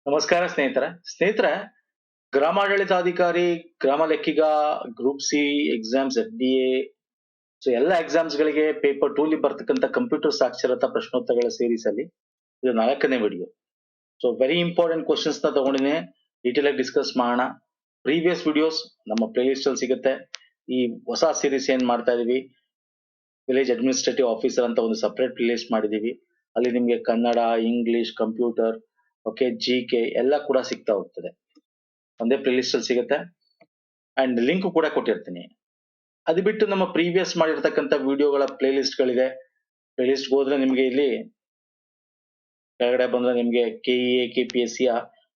ನಮಸ್ಕಾರ ಸ್ನೇಹಿತರೆ ಗ್ರಾಮಾಡಳಿತಾಧಿಕಾರಿ, ಗ್ರಾಮ ಲೆಕ್ಕಿಗ, group C exams, FDA, so ಎಲ್ಲ ಎಕ್ಸಾಮ್ಸ್ ಗಳಿಗೆ ಪೇಪರ್ 2 ಅಲ್ಲಿ ಬರ್ತಕ್ಕಂಥ ಕಂಪ್ಯೂಟರ್ ಸಾಕ್ಷರತಾ ಪ್ರಶ್ನೋತ್ತರಗಳ ಸೀರೀಸ್ ಅಲ್ಲಿ ಇದು 4ನೇ video. So very important questions ನ ತಗೊಂಡಿನಿ, ಡೀಟೇಲ್ ಆಗಿ ಡಿಸ್ಕಸ್ ಮಾಡೋಣ. ಪ್ರೀವಿಯಸ್ ವಿಡಿಯೋಸ್ ನಮ್ಮ ಪ್ಲೇ ಲಿಸ್ಟ್ ಅಲ್ಲಿ ಸಿಗುತ್ತೆ. ಈ ಹೊಸ ಸೀರೀಸ್ ಏನ್ ಮಾಡ್ತಾ ಇದೀವಿ, ವಿಲೇಜ್ ಅಡ್ಮಿನಿಸ್ಟ್ರೇಟಿವ್ ಆಫೀಸರ್ ಅಂತ ಒಂದು ಸಪರೇಟ್ ಪ್ಲೇ ಲಿಸ್ಟ್ ಮಾಡಿದೀವಿ. ಅಲ್ಲಿ ನಿಮ್ಗೆ Kannada, English, computer, okay, GK ಎಲ್ಲ ಕೂಡ ಸಿಗ್ತಾ ಹೋಗ್ತದೆ. ಒಂದೇ ಪ್ಲೇ ಲಿಸ್ಟ್ ಅಲ್ಲಿ ಸಿಗುತ್ತೆ ಅಂಡ್ ಲಿಂಕ್ ಕೂಡ ಕೊಟ್ಟಿರ್ತೀನಿ. ಅದು ಬಿಟ್ಟು ನಮ್ಮ ಪ್ರೀವಿಯಸ್ ಮಾಡಿರ್ತಕ್ಕಂಥ ವಿಡಿಯೋಗಳ ಪ್ಲೇ ಲಿಸ್ಟ್ ಗಳಿದೆ. ಪ್ಲೇ ಲಿಸ್ಟ್ ಹೋದ್ರೆ ನಿಮ್ಗೆ ಇಲ್ಲಿ ಕೆಳಗಡೆ ಬಂದ್ರೆ ನಿಮ್ಗೆ KEA, KPSC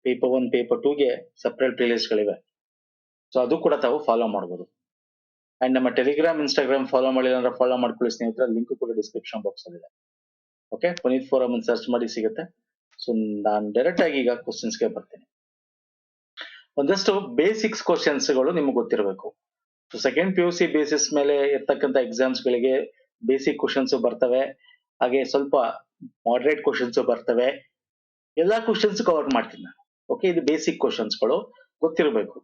ಪೇಪರ್ 1, ಪೇಪರ್ 2 ಗೆ ಸಪರೇಟ್ ಪ್ಲೇ ಲಿಸ್ಟ್ ಗಳಿವೆ. ಸೊ ಅದು ಕೂಡ ತಾವು ಫಾಲೋ ಮಾಡ್ಬೋದು. ಅಂಡ್ ನಮ್ಮ ಟೆಲಿಗ್ರಾಮ್, ಇನ್ಸ್ಟಾಗ್ರಾಮ್ ಫಾಲೋ ಮಾಡಿಲ್ಲ ಅಂದ್ರೆ ಫಾಲೋ ಮಾಡ್ಕೊಳ್ಳಿ ಸ್ನೇಹಿತರ, ಲಿಂಕ್ ಕೂಡ ಡಿಸ್ಕ್ರಿಪ್ಷನ್ ಬಾಕ್ಸ್ ಅಲ್ಲಿ ಇದೆ. ಓಕೆ, ಪುನೀತ್ ಫೋರಮ್ ಅಂತ ಸರ್ಚ್ ಮಾಡಿ ಸಿಗುತ್ತೆ. ಸೊ ನಾನು ಡೈರೆಕ್ಟ್ ಆಗಿ ಈಗ ಕ್ವಶನ್ಸ್ ಗೆ ಬರ್ತೀನಿ. ಒಂದಷ್ಟು ಬೇಸಿಕ್ಸ್ ಕ್ವಶನ್ಸ್ ಗಳು ನಿಮ್ಗೆ ಗೊತ್ತಿರಬೇಕು. ಸೊ ಸೆಕೆಂಡ್ PUC ಬೇಸಿಸ್ ಮೇಲೆ ಇರ್ತಕ್ಕಂಥ ಎಕ್ಸಾಮ್ಸ್ ಗಳಿಗೆ ಬೇಸಿಕ್ ಕ್ವಶನ್ಸ್ ಬರ್ತವೆ, ಹಾಗೆ ಸ್ವಲ್ಪ ಮಾಡರೇಟ್ ಕ್ವಶನ್ಸ್ ಬರ್ತವೆ. ಎಲ್ಲಾ ಕ್ವಶನ್ಸ್ ಕವರ್ ಮಾಡ್ತೀನಿ ನಾನು. ಓಕೆ, ಇದು ಬೇಸಿಕ್ ಕ್ವಶನ್ಸ್ ಗಳು ಗೊತ್ತಿರಬೇಕು.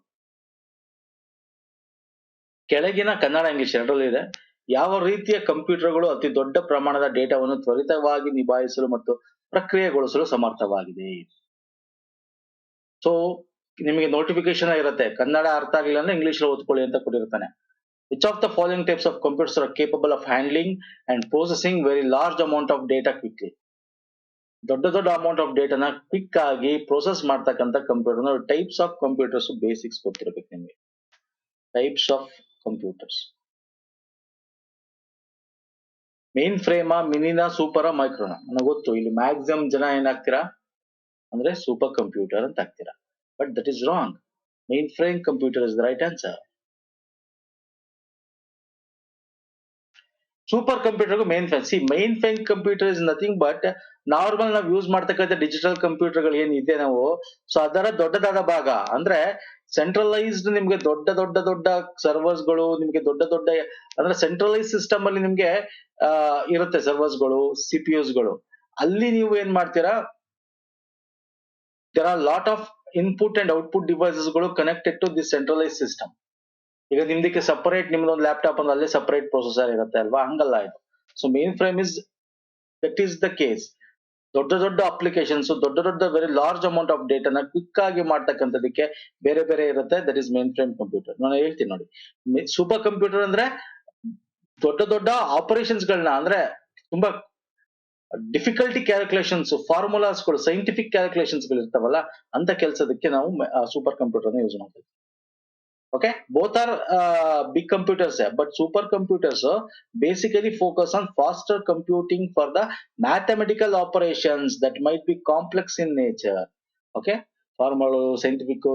ಕೆಳಗಿನ ಕನ್ನಡ, ಇಂಗ್ಲಿಷ್ ಎರಡರಲ್ಲೂ ಇದೆ. ಯಾವ ರೀತಿಯ ಕಂಪ್ಯೂಟರ್ಗಳು ಅತಿ ದೊಡ್ಡ ಪ್ರಮಾಣದ ಡೇಟಾವನ್ನು ತ್ವರಿತವಾಗಿ ನಿಭಾಯಿಸಲು ಮತ್ತು ಪ್ರಕ್ರಿಯೆಗೊಳಿಸಲು ಸಮರ್ಥವಾಗಿದೆ? ಸೊ ನಿಮಗೆ ನೋಟಿಫಿಕೇಶನ್ ಇರುತ್ತೆ, ಕನ್ನಡ ಅರ್ಥ ಆಗಿಲ್ಲ ಅಂದ್ರೆ ಇಂಗ್ಲಿಷ್ ಓದ್ಕೊಳ್ಳಿ ಅಂತ ಕೊಟ್ಟಿರ್ತಾನೆ. Which of the following types of computers are capable of handling and processing very large amount of data quickly? ದೊಡ್ಡ ಅಮೌಂಟ್ ಆಫ್ ಡೇಟಾನ ಕ್ವಿಕ್ ಆಗಿ ಪ್ರೋಸೆಸ್ ಮಾಡ್ತಕ್ಕಂಥ computer. Types of computers basics ಗೊತ್ತಿರಬೇಕು ನಿಮಗೆ. ಟೈಪ್ಸ್ ಆಫ್ ಕಂಪ್ಯೂಟರ್ಸ್, ಮೇನ್ ಫ್ರೇಮ, ಮಿನಿನ, ಸೂಪರ, ಮೈಕ್ರೋನ? ನನಗೆ ಗೊತ್ತು, ಇಲ್ಲಿ ಮ್ಯಾಕ್ಸಿಮಮ್ ಜನ ಏನಾಗ್ತೀರಾ ಅಂದ್ರೆ ಸೂಪರ್ ಕಂಪ್ಯೂಟರ್ ಅಂತ ಆಗ್ತೀರಾ, but that is wrong. Main frame computer is the right answer. Super computer main frame. Main frame computer is nothing but normal ನಾವು ಯೂಸ್ ಮಾಡ್ತಕ್ಕಂಥ ಡಿಜಿಟಲ್ ಕಂಪ್ಯೂಟರ್ ಗಳು ಏನಿದೆ ನಾವು, ಸೊ ಅದರ ದೊಡ್ಡದಾದ ಭಾಗ. ಅಂದ್ರೆ ಸೆಂಟ್ರಲೈಸ್ಡ್ ನಿಮ್ಗೆ ದೊಡ್ಡ ಸರ್ವರ್ಸ್ ಗಳು, ನಿಮ್ಗೆ ದೊಡ್ಡ ಅಂದ್ರೆ ಸೆಂಟ್ರಲೈಸ್ ಸಿಸ್ಟಮ್ ಅಲ್ಲಿ ನಿಮ್ಗೆ ಇರುತ್ತೆ ಸರ್ವರ್ಸ್ ಗಳು, CPUs ಗಳು. ಅಲ್ಲಿ ನೀವು ಏನ್ ಮಾಡ್ತೀರಾ, there are lot of input and output devices ಗಳು connected to this centralise system. ಈಗ ನಿಮ್ದಕ್ಕೆ ಸಪರೇಟ್ ನಿಮ್ದೊಂದು ಲ್ಯಾಪ್ಟಾಪ್ ಅಂದ್ರೆ ಅಲ್ಲೇ ಸಪರೇಟ್ ಪ್ರೊಸೆಸರ್ ಇರುತ್ತೆ ಅಲ್ವಾ, ಹಂಗಲ್ಲ ಇದು. So mainframe is that is the case. ದೊಡ್ಡ ಅಪ್ಲಿಕೇಶನ್ಸ್, ದೊಡ್ಡ ವೆರಿ ಲಾರ್ಜ್ ಅಮೌಂಟ್ ಆಫ್ ಡೇಟಾನ ಕ್ವಿಕ್ ಆಗಿ ಮಾಡ್ತಕ್ಕಂಥದಕ್ಕೆ ಬೇರೆ ಇರುತ್ತೆ. That is mainframe computer. ನಾನು ಹೇಳ್ತೀನಿ ನೋಡಿ, ಸೂಪರ್ ಕಂಪ್ಯೂಟರ್ ಅಂದ್ರೆ ದೊಡ್ಡ ಆಪರೇಷನ್ಸ್ ಗಳನ್ನ, ಅಂದ್ರೆ ತುಂಬಾ ಡಿಫಿಕಲ್ಟಿ ಕ್ಯಾಲ್ಕುಲೇಷನ್ಸ್, ಫಾರ್ಮುಲಾಸ್ ಗಳು, ಸೈಂಟಿಫಿಕ್ ಕ್ಯಾಲ್ಕುಲೇಷನ್ಸ್ ಗಳು ಇರ್ತಾವಲ್ಲ, ಅಂತ ಕೆಲಸದಕ್ಕೆ ನಾವು ಸೂಪರ್ ಕಂಪ್ಯೂಟರ್ ಯೂಸ್ ಮಾಡ್ತೀವಿ. Okay, both are big computers, but supercomputers basically focus on faster computing for the mathematical operations that might be complex in nature. Okay, formula, scientific,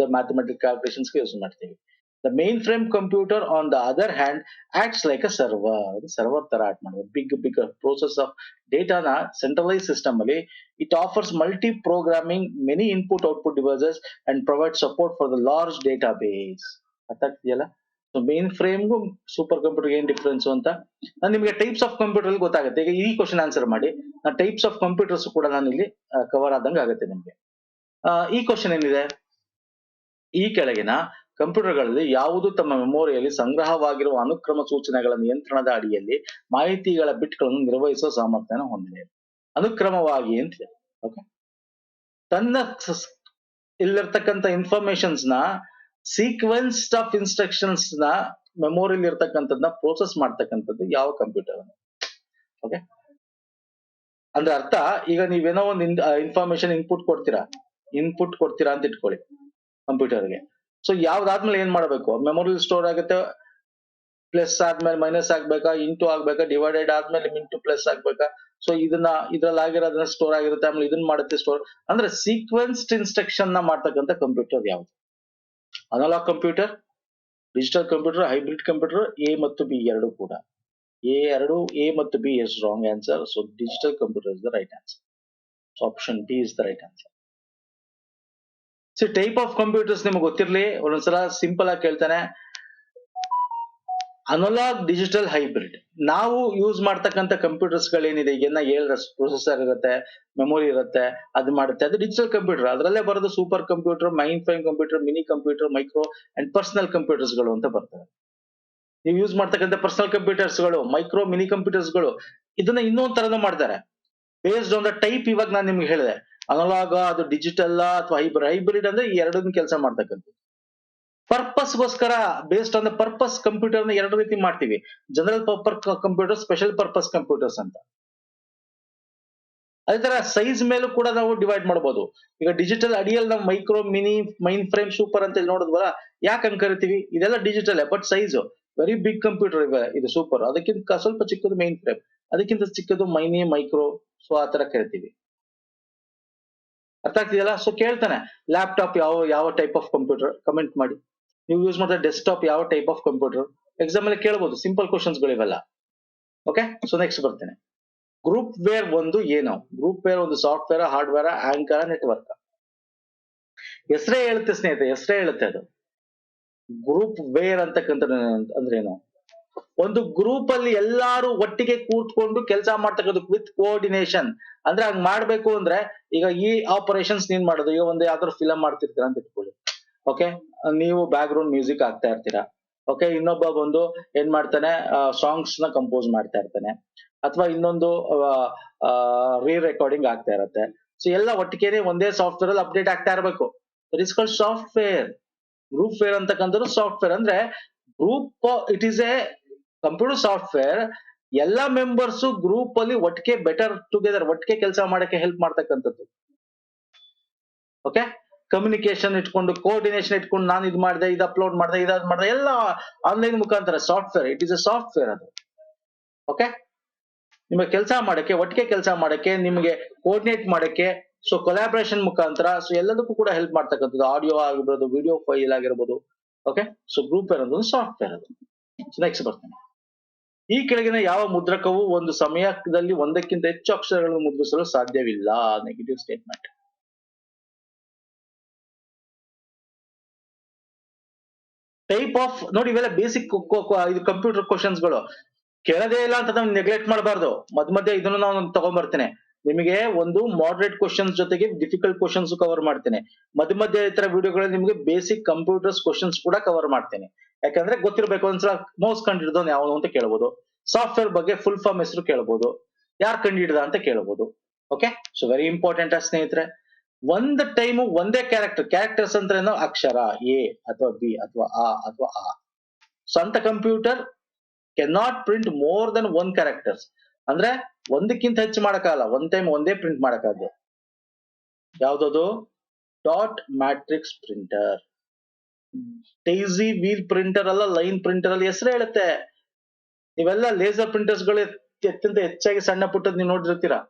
the mathematical calculations use ಮಾಡ್ತೀವಿ. The mainframe computer, on the other hand, acts like a server. Server ತರ act ಮಾಡೋದು, big process of data na centralized system ಅಲ್ಲಿ. It offers multi-programming, many input-output devices and provides support for the large database. ಅರ್ಥ ಆಗ್ತಿದೆಯಲ್ಲ? So main ಫ್ರೇಮ್ಗೂ super computer ಏನ್ difference ಅಂತ ನಾನು ನಿಮಗೆ types of computer ಗೊತ್ತಾಗುತ್ತೆ. ಈಗ ಈ ಕ್ವಶನ್ ಆನ್ಸರ್ ಮಾಡಿ, ಟೈಪ್ಸ್ ಆಫ್ ಕಂಪ್ಯೂಟರ್ಸ್ ಕೂಡ ನಾನು ಇಲ್ಲಿ ಕವರ್ ಆದಂಗೆ ಆಗುತ್ತೆ ನಿಮ್ಗೆ. ಈ ಕ್ವಶನ್ ಏನಿದೆ, ಈ ಕೆಳಗಿನ ಕಂಪ್ಯೂಟರ್ಗಳಲ್ಲಿ ಯಾವುದು ತಮ್ಮ ಮೆಮೊರಿಯಲ್ಲಿ ಸಂಗ್ರಹವಾಗಿರುವ ಅನುಕ್ರಮ ಸೂಚನೆಗಳ ನಿಯಂತ್ರಣದ ಅಡಿಯಲ್ಲಿ ಮಾಹಿತಿಗಳ ಬಿಟ್ಗಳನ್ನು ನಿರ್ವಹಿಸುವ ಸಾಮರ್ಥ್ಯನ ಹೊಂದಿದೆ? ಅನುಕ್ರಮವಾಗಿ ಅಂತಿದೆ. ಓಕೆ, ತನ್ನ ಇಲ್ಲಿರ್ತಕ್ಕಂಥ ಇನ್ಫಾರ್ಮೇಶನ್ಸ್ ನ, ಸೀಕ್ವೆನ್ಸ್ ಆಫ್ ಇನ್ಸ್ಟ್ರಕ್ಷನ್ಸ್ ನ ಮೆಮೊರಿಲಿ ಇರ್ತಕ್ಕಂಥದ್ನ ಪ್ರೋಸೆಸ್ ಮಾಡ್ತಕ್ಕಂಥದ್ದು ಯಾವ ಕಂಪ್ಯೂಟರ್? ಓಕೆ, ಅಂದ್ರೆ ಅರ್ಥ, ಈಗ ನೀವೇನೋ ಒಂದು ಇನ್ಫಾರ್ಮೇಶನ್ ಇನ್ಪುಟ್ ಕೊಡ್ತೀರಾ ಅಂತ ಇಟ್ಕೊಳ್ಳಿ ಕಂಪ್ಯೂಟರ್ಗೆ. ಸೊ ಯಾವ್ದಾದ್ಮೇಲೆ ಏನ್ ಮಾಡ್ಬೇಕು, ಮೆಮೊರಿ ಸ್ಟೋರ್ ಆಗುತ್ತೆ, ಪ್ಲಸ್ ಆದ್ಮೇಲೆ ಮೈನಸ್ ಆಗ್ಬೇಕಾ, ಇಂಟು ಆಗ್ಬೇಕಾ, ಡಿವೈಡೆಡ್ ಆದ್ಮೇಲೆ ಇಂಟು ಪ್ಲಸ್ ಆಗ್ಬೇಕಾ? ಸೊ ಇದ್ರಲ್ಲಿ ಆಗಿರೋದನ್ನ ಸ್ಟೋರ್ ಆಗಿರುತ್ತೆ, ಆಮೇಲೆ ಇದನ್ನ ಮಾಡುತ್ತೆ ಸ್ಟೋರ್. ಅಂದ್ರೆ ಸೀಕ್ವೆನ್ಸ್ಡ್ ಇನ್ಸ್ಟ್ರಕ್ಷನ್ ನ ಮಾಡ್ತಕ್ಕಂಥ ಕಂಪ್ಯೂಟರ್ ಯಾವುದು? Analog computer, digital computer, hybrid computer, A ಮತ್ತು B ಎರಡು ಕೂಡ. A ಮತ್ತು B is wrong answer. So digital computer is the right answer. So option B is the right answer. Type of computers ನಿಮ್ಗೆ ಗೊತ್ತಿರ್ಲಿ, ಒಂದೊಂದ್ಸಲ simple ಆಗಿ ಕೇಳ್ತಾನೆ. Analog digital hybrid. ನಾವು ಯೂಸ್ ಮಾಡ್ತಕ್ಕಂಥ ಕಂಪ್ಯೂಟರ್ಸ್ ಗಳೇನಿದೆ, ಈಗೆಲ್ಲ 7 ಪ್ರೊಸೆಸರ್ ಇರುತ್ತೆ, ಮೆಮೊರಿ ಇರುತ್ತೆ, ಅದು ಮಾಡುತ್ತೆ, ಅದು ಡಿಜಿಟಲ್ ಕಂಪ್ಯೂಟರ್. ಅದರಲ್ಲೇ ಬರೋದು super computer, main frame computer, mini computer, micro and personal computers ಗಳು ಅಂತ ಬರ್ತವೆ. ನೀವು ಯೂಸ್ ಮಾಡ್ತಕ್ಕಂಥ ಪರ್ಸನಲ್ ಕಂಪ್ಯೂಟರ್ಸ್ ಗಳು, ಮೈಕ್ರೋ ಮಿನಿ ಕಂಪ್ಯೂಟರ್ಸ್ ಗಳು, ಇದನ್ನ ಇನ್ನೊಂದ್ ತರನ ಮಾಡ್ತಾರೆ ಬೇಸ್ಡ್ ಆನ್ ದ ಟೈಪ್. ಇವಾಗ ನಾನು ನಿಮ್ಗೆ ಹೇಳಿದೆ ಅನಲಾಗ, ಅದು ಡಿಜಿಟಲ್ ಅಥವಾ ಹೈಬ್ರಿಡ್. ಹೈಬ್ರಿಡ್ ಅಂದ್ರೆ ಈ ಎರಡನ್ನ ಕೆಲಸ ಮಾಡ್ತಕ್ಕಂಥದ್ದು. ಪರ್ಪಸ್ಗೋಸ್ಕರ based on the purpose computer ನ ಎರಡು ರೀತಿ ಮಾಡ್ತೀವಿ. General purpose computer, special purpose computers ಅಂತ. ಅದೇ ತರ ಸೈಜ್ ಮೇಲೂ ಕೂಡ ನಾವು ಡಿವೈಡ್ ಮಾಡಬಹುದು. ಈಗ ಡಿಜಿಟಲ್ ಅಡಿಯಲ್ಲಿ ನಾವು micro, mini, mainframe, super ಅಂತ ನೋಡಿದ್ವಲ್ಲ, ಯಾಕೆ ಹಂಗ್ ಕರಿತೀವಿ? ಇದೆಲ್ಲ digital but size very big computer ಇದು ಸೂಪರ್. ಅದಕ್ಕಿಂತ ಸ್ವಲ್ಪ ಚಿಕ್ಕದು ಮೈನ್ ಫ್ರೇಮ್, ಅದಕ್ಕಿಂತ ಚಿಕ್ಕದು ಮೈನಿ, ಮೈಕ್ರೋ. ಸೊ ಆ ತರ ಕರಿತೀವಿ. ಅರ್ಥ ಆಗ್ತಿದೆಯಲ್ಲ? ಸೊ ಕೇಳ್ತಾನೆ ಲ್ಯಾಪ್ಟಾಪ್ ಯಾವ ಟೈಪ್ ಆಫ್ ಕಂಪ್ಯೂಟರ್, ಕಮೆಂಟ್ ಮಾಡಿ. ನೀವು ಯೂಸ್ ಮಾಡಿದ ಡೆಸ್ಕ್ಟಾಪ್ ಯಾವ ಟೈಪ್ ಆಫ್ ಕಂಪ್ಯೂಟರ್? ಎಕ್ಸಾಮ್ ಅಲ್ಲಿ ಕೇಳಬಹುದು, ಸಿಂಪಲ್ ಕ್ವಶನ್ಸ್ ಗಳಿವೆಲ್ಲ. ಓಕೆ, ಸೊ ನೆಕ್ಸ್ಟ್ ಬರ್ತೇನೆ. ಗ್ರೂಪ್ ವೇರ್ ಒಂದು ಏನು? ಗ್ರೂಪ್ ವೇರ್ ಒಂದು ಸಾಫ್ಟ್ವೇರ್, ಹಾರ್ಡ್ವೇರ್, ಆಂಕರ್, ನೆಟ್ವರ್ಕ್. ಹೆಸರೇ ಹೇಳುತ್ತೆ ಸ್ನೇಹಿತರೆ, ಹೆಸರೇ ಹೇಳುತ್ತೆ ಅದು. ಗ್ರೂಪ್ ವೇರ್ ಅಂತಕ್ಕಂಥ ಅಂದ್ರೆ ಏನು? ಒಂದು ಗ್ರೂಪ್ ಅಲ್ಲಿ ಎಲ್ಲಾರು ಒಟ್ಟಿಗೆ ಕೂತ್ಕೊಂಡು ಕೆಲಸ ಮಾಡ್ತಕ್ಕಂಥ ವಿತ್ ಕೋಆರ್ಡಿನೇಷನ್. ಅಂದ್ರೆ ಹಂಗ್ ಮಾಡ್ಬೇಕು ಅಂದ್ರೆ, ಈಗ ಈ ಆಪರೇಷನ್ಸ್ ನೀನ್ ಮಾಡೋದು, ಈಗ ಒಂದು ಯಾವ್ದಾದ್ರು ಫಿಲಂ ಮಾಡ್ತಿರ್ತೀರಾ ಅಂತ ಇಟ್ಕೊಳ್ಳಿ. ಓಕೆ, ನೀವು ಬ್ಯಾಕ್ ಗ್ರೌಂಡ್ ಮ್ಯೂಸಿಕ್ ಆಗ್ತಾ ಇರ್ತೀರಾ. ಓಕೆ, ಇನ್ನೊಬ್ಬ ಬಂದು ಏನ್ ಮಾಡ್ತಾನೆ, ಸಾಂಗ್ಸ್ ನ ಕಂಪೋಸ್ ಮಾಡ್ತಾ ಇರ್ತಾನೆ, ಅಥವಾ ಇನ್ನೊಂದು ರೀ ರೆಕಾರ್ಡಿಂಗ್ ಆಗ್ತಾ ಇರತ್ತೆ. ಸೊ ಎಲ್ಲ ಒಟ್ಟಿಗೆ ಒಂದೇ ಸಾಫ್ಟ್ವೇರ್ ಅಲ್ಲಿ ಅಪ್ಡೇಟ್ ಆಗ್ತಾ ಇರಬೇಕು. That is called software. Groupware ಅಂತಕ್ಕಂಥದ್ದು ಸಾಫ್ಟ್ವೇರ್. ಅಂದ್ರೆ group, it is a computer software. ಎಲ್ಲಾ ಮೆಂಬರ್ಸ್ ಗ್ರೂಪ್ ಅಲ್ಲಿ ಒಟ್ಟಿಗೆ ಬೆಟರ್ ಟುಗೆದರ್, ಒಟ್ಟಿಗೆ ಕೆಲಸ ಮಾಡಕ್ಕೆ ಹೆಲ್ಪ್ ಮಾಡ್ತಕ್ಕಂಥದ್ದು. ಓಕೆ, ಕಮ್ಯುನಿಕೇಶನ್ ಇಟ್ಕೊಂಡು, ಕೋಆರ್ಡಿನೇಷನ್ ಇಟ್ಕೊಂಡು, ನಾನು ಇದು ಮಾಡಿದೆ, ಇದು ಅಪ್ಲೋಡ್ ಮಾಡಿದೆ, ಇದಾದ್ ಮಾಡಿದೆ, ಎಲ್ಲ ಆನ್ಲೈನ್ ಮುಖಾಂತರ software. It is A software ಅದು. ಓಕೆ, ನಿಮಗೆ ಕೆಲಸ ಮಾಡಕ್ಕೆ, ಒಟ್ಟಿಗೆ ಕೆಲಸ ಮಾಡಕ್ಕೆ, ನಿಮಗೆ ಕೋಆರ್ಡಿನೇಟ್ ಮಾಡಕ್ಕೆ, ಸೊ ಕೊಲಾಬ್ರೇಷನ್ ಮುಖಾಂತರ, ಸೊ ಎಲ್ಲದಕ್ಕೂ ಕೂಡ ಹೆಲ್ಪ್ ಮಾಡ್ತಕ್ಕಂಥದ್ದು. ಆಡಿಯೋ ಆಗಿರ್ಬೋದು, ವಿಡಿಯೋ ಫೈಲ್ ಆಗಿರ್ಬೋದು. ಓಕೆ, ಸೊ ಗ್ರೂಪ್ ವೇರ್ ಅನ್ನೋದು ಸಾಫ್ಟ್ವೇರ್ ಅದು. ನೆಕ್ಸ್ಟ್ ಬರ್ತೇನೆ. ಈ ಕೆಳಗಿನ ಯಾವ ಮುದ್ರಕವು ಒಂದು ಸಮಯದಲ್ಲಿ ಒಂದಕ್ಕಿಂತ ಹೆಚ್ಚು ಅಕ್ಷರಗಳನ್ನು ಮುದ್ರಿಸಲು ಸಾಧ್ಯವಿಲ್ಲ? Negative statement. ಟೈಪ್ ಆಫ್ ನೋಡಿ, ಇವೆಲ್ಲ ಬೇಸಿಕ್ ಇದು ಕಂಪ್ಯೂಟರ್ ಕ್ವಶನ್ಸ್ ಗಳು. ಕೇಳದೇ ಇಲ್ಲ ಅಂತ ನಾವು ನೆಗ್ಲೆಕ್ಟ್ ಮಾಡಬಾರ್ದು. ಮಧ್ಯ ಇದನ್ನು ನಾವು ತಗೊಂಡ್ಬರ್ತೇನೆ. ನಿಮಗೆ ಒಂದು ಮಾಡರೇಟ್ ಕ್ವಶನ್ಸ್ ಜೊತೆಗೆ ಡಿಫಿಕಲ್ಟ್ ಕ್ವಶನ್ಸ್ ಕವರ್ ಮಾಡ್ತೇನೆ. ಮಧ್ಯ ಈ ತರ ವಿಡಿಯೋಗಳಲ್ಲಿ ನಿಮಗೆ ಬೇಸಿಕ್ ಕಂಪ್ಯೂಟರ್ಸ್ ಕ್ವಶನ್ಸ್ ಕೂಡ ಕವರ್ ಮಾಡ್ತೇನೆ. ಯಾಕಂದ್ರೆ ಗೊತ್ತಿರಬೇಕು, ಒಂದ್ಸಲ ಮೌಸ್ ಕಂಡಿಡ್ದವನು ಯಾವನು ಅಂತ ಕೇಳಬಹುದು. ಸಾಫ್ಟ್ವೇರ್ ಬಗ್ಗೆ ಫುಲ್ ಫಾರ್ಮ್ ಹೆಸರು ಕೇಳಬಹುದು. ಯಾರು ಕಂಡಿಡ್ದ ಅಂತ ಕೇಳಬಹುದು. ಓಕೆ, ಸೊ ವೆರಿ ಇಂಪಾರ್ಟೆಂಟ್ ಸ್ನೇಹಿತರೆ. ಒಂದ್ ಟೈಮು ಒಂದೇ ಕ್ಯಾರೆಕ್ಟರ್ಸ್ ಅಂದ್ರೆ ಏನೋ ಅಕ್ಷರ ಎ ಅಥವಾ ಬಿ ಅಥವಾ ಆ ಅಥವಾ ಆ. ಸ್ವಂತ computer cannot print more than one characters. ಅಂದ್ರೆ ಒಂದಕ್ಕಿಂತ ಹೆಚ್ಚು ಮಾಡಕ್ಕಾಗಲ್ಲ, ಒಂದ್ ಟೈಮ್ ಒಂದೇ ಪ್ರಿಂಟ್ ಮಾಡಕ್ಕಾಗದು. ಯಾವ್ದದು? Dot matrix printer. Daisy wheel printer ಅಲ್ಲ, ಲೈನ್ ಪ್ರಿಂಟರ್ ಅಲ್ಲಿ ಹೆಸರು ಹೇಳುತ್ತೆ. ನೀವೆಲ್ಲ ಲೇಸರ್ ಪ್ರಿಂಟರ್ಸ್ ಗಳು ಅತ್ಯಂತ ಹೆಚ್ಚಾಗಿ ಸಣ್ಣ ಪುಟ್ಟದ್ ನೀವು ನೋಡಿರ್ತೀರಾ.